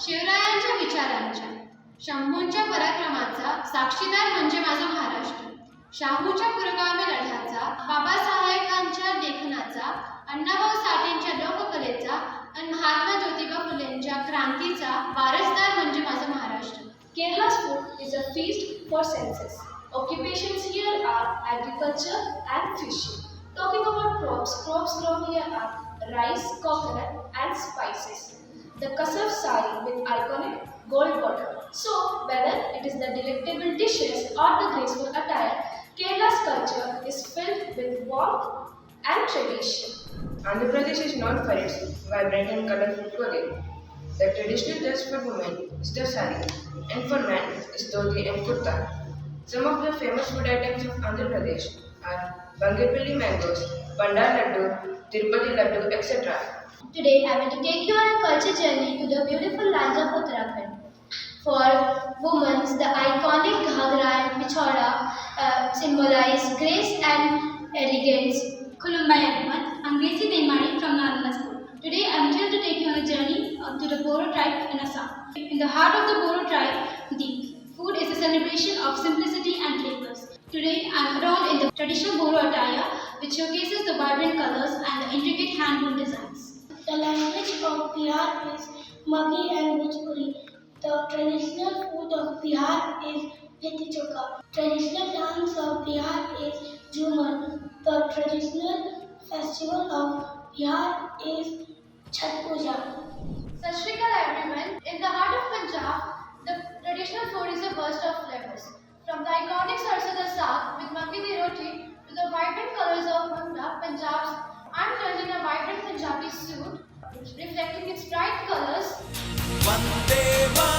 शिवरायांच्या विचारांच्या, शंभूंच्या पराक्रमाचा साक्षीदार म्हणजे माझा महाराष्ट्र. शाहूच्या पुरोगामी लढ्याचा, बाबासाहेबांच्या लेखनाचा, अण्णाभाऊ साठेंच्या लोककलेचा आणि महात्मा ज्योतिबा फुलेंच्या क्रांतीचा वारसदार म्हणजे माझा Maharashtra. Kerala's food is a feast for senses. Occupations here are agriculture and fishing. Talking about crops grown here are rice, coconut and spices. The Kasar sari with iconic gold border. So, whether it is the delectable dishes or the graceful attire, Kerala's culture is filled with warmth and tradition. Andhra Pradesh is known for its vibrant and colorful clothing. The traditional dress for women is the sari, and for men is dhoti and kurta. Some of the famous food items of Andhra Pradesh are Bangepalli mangoes, Bandar laddu, Tirupati laddu, etc. Today I want to take you on a culture journey to the beautiful lands of Uttarakhand. For women, the iconic Ghagra and Pichora symbolize grace and elegance. Khulumbai everyone, I'm Gracie Deimari from Nalanda School. Today I'm thrilled to take you on a journey to the Boro tribe in Assam. In the heart of the Boro tribe, the food is a celebration of simplicity and flavors. Today I'm adorned in the traditional Boro attire, which showcases the vibrant colors and the intricate hand-woven designs. The language of Bihar is Maghi and Bhojpuri. The traditional food of Bihar is Litti Chokha. Traditional dance of Bihar is Jhumar. The traditional festival of Bihar is Chhat Puja. Sat Shri Akal everyone. In the heart of Punjab, the traditional food is a burst of flavors. From the iconic sarson da saag with makki di roti to the vibrant colors of Bhangra, Punjab's unturned in a vibrant Punjabi suit, reflecting its bright colors. Vande